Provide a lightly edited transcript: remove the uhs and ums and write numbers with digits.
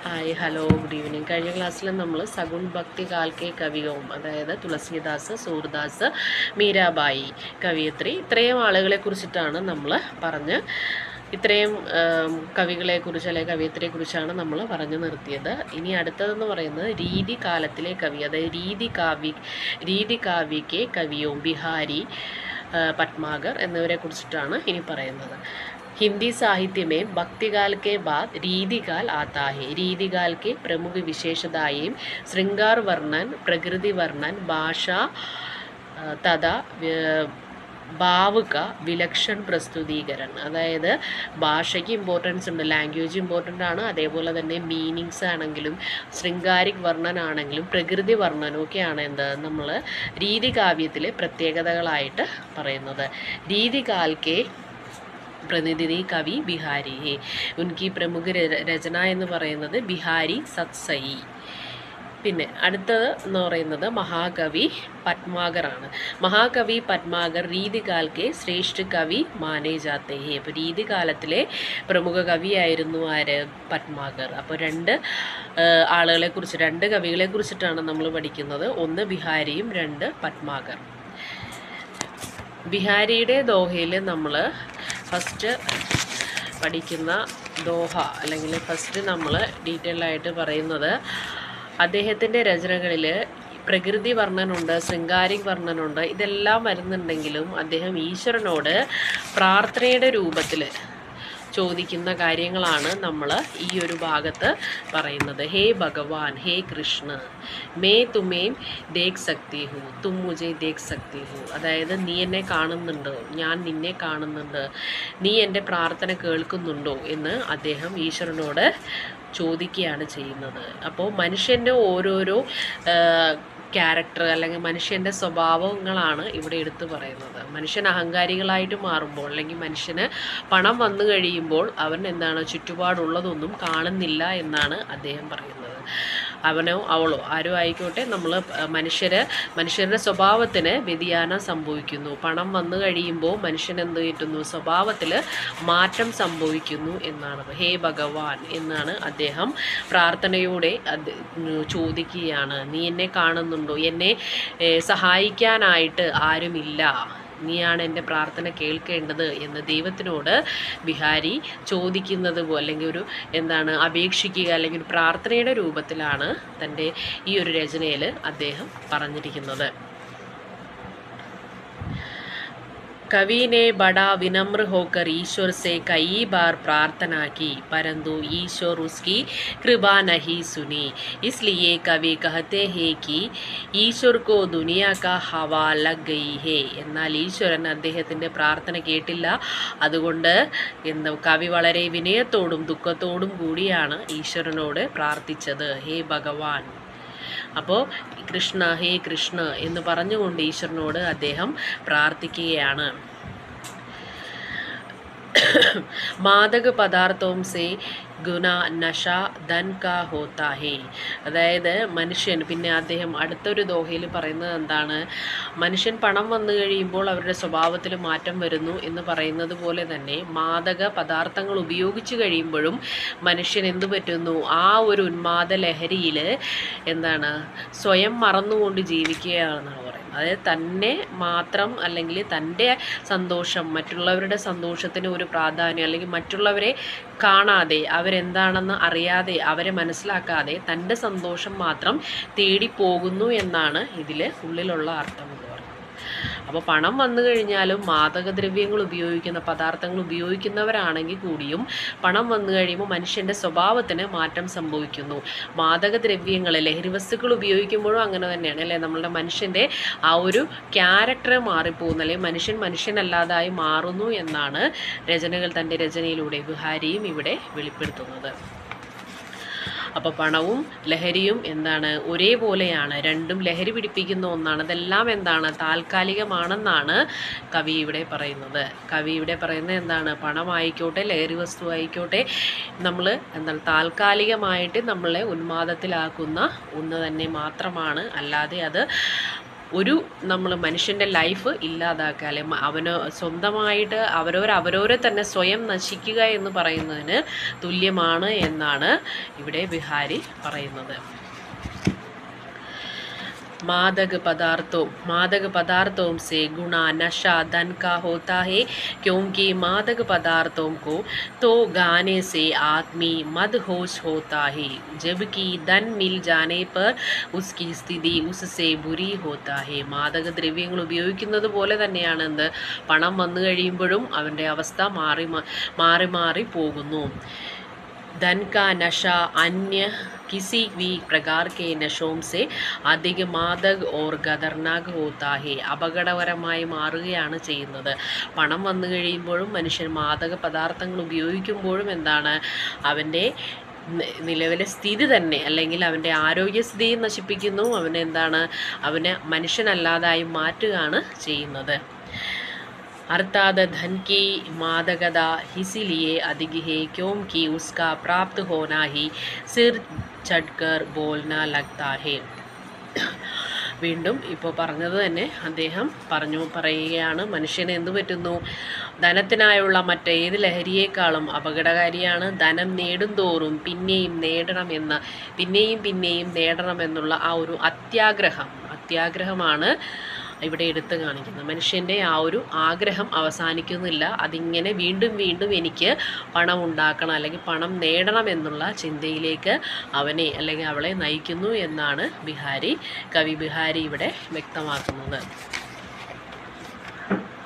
Hi hello good evening. കഴിഞ്ഞ ക്ലാസ്സിൽ നമ്മൾ സഗുൺ ഭക്തി കാൽക്കെ കവികവും, അതായത് തുളസീദാസ്, സൂർദാസ്, മീരാബായി കവിയത്രി, ഇത്രയും ആളുകളെ കുറിച്ചിട്ടാണ് നമ്മൾ പറഞ്ഞ് ഇത്രയും കവികളെക്കുറിച്ച് അല്ലെങ്കിൽ കവിയത്രിയെക്കുറിച്ചാണ് നമ്മൾ പറഞ്ഞു നിർത്തിയത്. ഇനി അടുത്തതെന്ന് പറയുന്നത് രീതി കാലത്തിലെ കവി, അതായത് രീതി കാവ്യക്കെ കവിയും ബിഹാരി പട്മാഗർ എന്നിവരെ കുറിച്ചിട്ടാണ് ഇനി പറയുന്നത്. हिंदी साहित्य में भक्तिकाल के बाद रीतिकाल आता है. रीतिकाल के प्रमुख विशेषताएं श्रृंगार वर्णन, प्रकृति वर्णन, भाषा तथा ഭാവ് ക വിലക്ഷൺ പ്രസ്തുതീകരണം. അതായത് ഭാഷയ്ക്ക് ഇമ്പോർട്ടൻസ് ഉണ്ട്, ലാംഗ്വേജ് ഇമ്പോർട്ടൻ്റ് ആണ്, അതേപോലെ തന്നെ മീനിങ്സ് ആണെങ്കിലും ശൃംഗാരിക് വർണ്ണനാണെങ്കിലും പ്രകൃതി വർണ്ണനമൊക്കെയാണ് എന്ത് നമ്മൾ രീതികാവ്യത്തിലെ പ്രത്യേകതകളായിട്ട് പറയുന്നത്. രീതികാൽക്കെ പ്രതിനിധി കവി ബിഹാരി ഹേ. ഉൻകി പ്രമുഖ രചന എന്ന് പറയുന്നത് ബിഹാരി സത്സയി. പിന്നെ അടുത്തത് എന്ന് പറയുന്നത് മഹാകവി പട്മാഗറാണ്. മഹാകവി പട്മാഗർ രീതികാൽക്കെ ശ്രേഷ്ഠ കവി മാനേ ജാത്തെ ഹേ. അപ്പോൾ രീതികാലത്തിലെ പ്രമുഖ കവിയായിരുന്നു ആര്? പട്മാഗർ. അപ്പോൾ രണ്ട് കവികളെ കുറിച്ചിട്ടാണ് നമ്മൾ പഠിക്കുന്നത്. ഒന്ന് ബിഹാരിയും രണ്ട് പട്മാഗർ. ബിഹാരിയുടെ ദോഹയിൽ നമ്മൾ ഫസ്റ്റ് പഠിക്കുന്ന ദോഹ അല്ലെങ്കിൽ ഫസ്റ്റ് നമ്മൾ ഡീറ്റെയിൽ ആയിട്ട് പറയുന്നത് അദ്ദേഹത്തിൻ്റെ രചനകളിൽ പ്രകൃതി വർണ്ണനുണ്ട്, ശൃംഗാരിക് വർണ്ണനുണ്ട്, ഇതെല്ലാം വരുന്നുണ്ടെങ്കിലും അദ്ദേഹം ഈശ്വരനോട് പ്രാർത്ഥനയുടെ രൂപത്തിൽ ചോദിക്കുന്ന കാര്യങ്ങളാണ് നമ്മൾ ഈ ഒരു ഭാഗത്ത് പറയുന്നത്. ഹേ ഭഗവാൻ, ഹേ കൃഷ്ണ, മേ തുമേം ദേഖ് സക്തി ഹൂ, തും മുझे ദേഖ് സക്തി ഹൂ. അതായത് നീ എന്നെ കാണുന്നുണ്ട്, ഞാൻ നിന്നെ കാണുന്നുണ്ട്, നീ എൻ്റെ പ്രാർത്ഥന കേൾക്കുന്നുണ്ടോ എന്ന് അദ്ദേഹം ഈശ്വരനോട് ചോദിക്കുകയാണ് ചെയ്യുന്നത്. അപ്പോൾ മനുഷ്യൻ്റെ ഓരോരോ ക്യാരക്ടർ അല്ലെങ്കിൽ മനുഷ്യൻ്റെ സ്വഭാവങ്ങളാണ് ഇവിടെ എടുത്തു പറയുന്നത്. മനുഷ്യൻ അഹങ്കാരികളായിട്ട് മാറുമ്പോൾ അല്ലെങ്കിൽ മനുഷ്യന് പണം വന്നു കഴിയുമ്പോൾ അവൻ എന്താണ് ചുറ്റുപാടുള്ളതൊന്നും കാണുന്നില്ല എന്നാണ് അദ്ദേഹം പറയുന്നത്. അവനോ അവളോ ആരോ ആയിക്കോട്ടെ, നമ്മൾ മനുഷ്യരുടെ സ്വഭാവത്തിന് വ്യതിയാനം സംഭവിക്കുന്നു. പണം വന്നു കഴിയുമ്പോൾ മനുഷ്യൻ എന്ത് കിട്ടുന്നു? സ്വഭാവത്തിൽ മാറ്റം സംഭവിക്കുന്നു എന്നാണ്. ഹേ ഭഗവാൻ എന്നാണ് അദ്ദേഹം പ്രാർത്ഥനയോടെ ചോദിക്കുകയാണ്. നീ എന്നെ കാണുന്നുണ്ടോ? എന്നെ സഹായിക്കാനായിട്ട് ആരുമില്ല, നീയാണ് എൻ്റെ പ്രാർത്ഥന കേൾക്കേണ്ടത് എന്ന് ദൈവത്തിനോട് ബിഹാരി ചോദിക്കുന്നത് പോലെ അല്ലെങ്കിൽ ഒരു അപേക്ഷിക്കുക അല്ലെങ്കിൽ ഒരു പ്രാർത്ഥനയുടെ രൂപത്തിലാണ് തൻ്റെ ഈ ഒരു രചനയിൽ അദ്ദേഹം പറഞ്ഞിരിക്കുന്നത്. कवि ने बड़ा विनम्र होकर ईश्वर से कई बार प्रार्थना की, परंतु ईश्वर उसकी कृपा नहीं सुनी. इसलिए कवि कहते हैं कि ईश्वर को दुनिया का हवा लग गई है. എന്നാൽ ഈശ്വരൻ അദ്ദേഹത്തിൻ്റെ പ്രാർത്ഥന കേട്ടില്ല. അതുകൊണ്ട് കവി വളരെ വിനയത്തോടും ദുഃഖത്തോടും കൂടിയാണ് ഈശ്വരനോട് പ്രാർത്ഥിച്ചത്. ഹേ ഭഗവാൻ, അപ്പോൾ കൃഷ്ണ, ഹേ കൃഷ്ണ എന്ന് പറഞ്ഞുകൊണ്ട് ഈശ്വരനോട് അദ്ദേഹം പ്രാർത്ഥിക്കുകയാണ്. മാദക പദാർത്ഥവും സേ ഗുണ നശ ധൻ കാ ഹോത്താ ഹേ. അതായത് മനുഷ്യൻ, പിന്നെ അദ്ദേഹം അടുത്തൊരു ദോഹയിൽ പറയുന്നത് എന്താണ്? മനുഷ്യൻ പണം വന്നു കഴിയുമ്പോൾ അവരുടെ സ്വഭാവത്തിൽ മാറ്റം വരുന്നു എന്ന് പറയുന്നത് പോലെ തന്നെ മാദക പദാർത്ഥങ്ങൾ ഉപയോഗിച്ച് കഴിയുമ്പോഴും മനുഷ്യൻ എന്തു പറ്റുന്നു? ആ ഒരു ഉന്മാദ ലഹരിയിൽ സ്വയം മറന്നുകൊണ്ട് ജീവിക്കുകയാണെന്നാണ് പറയുന്നത്. അതായത് തന്നെ മാത്രം അല്ലെങ്കിൽ തൻ്റെ സന്തോഷം, മറ്റുള്ളവരുടെ സന്തോഷത്തിന് ഒരു പ്രാധാന്യം അല്ലെങ്കിൽ മറ്റുള്ളവരെ കാണാതെ അവരെന്താണെന്ന് അറിയാതെ അവരെ മനസ്സിലാക്കാതെ തൻ്റെ സന്തോഷം മാത്രം തേടിപ്പോകുന്നു എന്നാണ് ഇതിൽ ഉള്ളിലുള്ള അർത്ഥം എന്ന് പറയുന്നത്. അപ്പോൾ പണം വന്നു കഴിഞ്ഞാലും മാദകദ്രവ്യങ്ങൾ ഉപയോഗിക്കുന്ന പദാർത്ഥങ്ങൾ ഉപയോഗിക്കുന്നവരാണെങ്കിൽ കൂടിയും പണം വന്നു കഴിയുമ്പോൾ മനുഷ്യൻ്റെ സ്വഭാവത്തിന് മാറ്റം സംഭവിക്കുന്നു. മാദകദ്രവ്യങ്ങൾ, ലഹരി വസ്തുക്കൾ ഉപയോഗിക്കുമ്പോഴും അങ്ങനെ തന്നെയാണ് അല്ലേ? നമ്മളുടെ മനുഷ്യൻ്റെ ആ ഒരു ക്യാരക്ടർ മാറിപ്പോകുന്നു, അല്ലെങ്കിൽ മനുഷ്യനല്ലാതായി മാറുന്നു എന്നാണ് തൻ്റെ രചനയിലൂടെ ബിഹാരിയും ഇവിടെ വെളിപ്പെടുത്തുന്നത്. അപ്പോൾ പണവും ലഹരിയും ഒരേപോലെയാണ്, രണ്ടും ലഹരി പിടിപ്പിക്കുന്ന ഒന്നാണ്. അതെല്ലാം താൽക്കാലികമാണെന്നാണ് കവി ഇവിടെ പറയുന്നത്. പണമായിക്കോട്ടെ ലഹരി വസ്തു ആയിക്കോട്ടെ, നമ്മൾ താൽക്കാലികമായിട്ട് നമ്മളെ ഉന്മാദത്തിലാക്കുന്ന ഒന്ന് തന്നെ മാത്രമാണ്. അല്ലാതെ അത് ഒരു നമ്മൾ മനുഷ്യൻ്റെ ലൈഫ് ഇല്ലാതാക്കുക, അല്ലെങ്കിൽ അവന് സ്വന്തമായിട്ട് അവരവരെ തന്നെ സ്വയം നശിക്കുക എന്ന് പറയുന്നതിന് തുല്യമാണ് എന്നാണ് ഇവിടെ ബിഹാരി പറയുന്നത്. मादक पदार्थों से गुना नशा धन का होता है, क्योंकि मादक पदार्थों को तो गाने से आदमी मदहोश होता है, जबकि धन मिल जाने पर उसकी स्थिति उससे बुरी होता है. മാദക ദ്രവ്യങ്ങൾ ഉപയോഗിക്കുന്നത് പോലെ തന്നെയാണ് എന്ത്, പണം വന്നു കഴിയുമ്പോഴും അവൻ്റെ അവസ്ഥ മാറി പോകുന്നു. धन का नशा अन्य किसी भी प्रकार के नशों से अधिक मादक और ഖതർനാക് होता है. അപകടകരമായി മാറുകയാണ് ചെയ്യുന്നത്. പണം വന്നു കഴിയുമ്പോഴും മനുഷ്യൻ മാദക പദാർത്ഥങ്ങൾ ഉപയോഗിക്കുമ്പോഴും എന്താണ്, അവൻ്റെ നിലവിലെ സ്ഥിതി തന്നെ അല്ലെങ്കിൽ അവൻ്റെ ആരോഗ്യസ്ഥിതി നശിപ്പിക്കുന്നു. അവനെ മനുഷ്യനല്ലാതായി മാറ്റുകയാണ് ചെയ്യുന്നത്. अर्थात धन की मादकता इसीलिए अधिक है क्योंकि उसका प्राप्त होना ही सिर चढ़कर बोलना लगता है. വീണ്ടും ഇപ്പോൾ പറഞ്ഞത് തന്നെ അദ്ദേഹം പറയുകയാണ്, മനുഷ്യന് എന്തു പറ്റുന്നു, ധനത്തിനായുള്ള മറ്റേത് ലഹരിയേക്കാളും അപകടകാരിയാണ് ധനം നേടുന്തോറും പിന്നെയും നേടണമെന്നുള്ള ആ ഒരു അത്യാഗ്രഹമാണ് ഇവിടെ എടുത്തു കാണിക്കുന്നത്. മനുഷ്യൻ്റെ ആ ഒരു ആഗ്രഹം അവസാനിക്കുന്നില്ല. അതിങ്ങനെ വീണ്ടും എനിക്ക് പണം ഉണ്ടാക്കണം അല്ലെങ്കിൽ പണം നേടണം എന്നുള്ള ചിന്തയിലേക്ക് അവനെ അല്ലെങ്കിൽ അവളെ നയിക്കുന്നു എന്നാണ് കവി ബിഹാരി ഇവിടെ വ്യക്തമാക്കുന്നത്.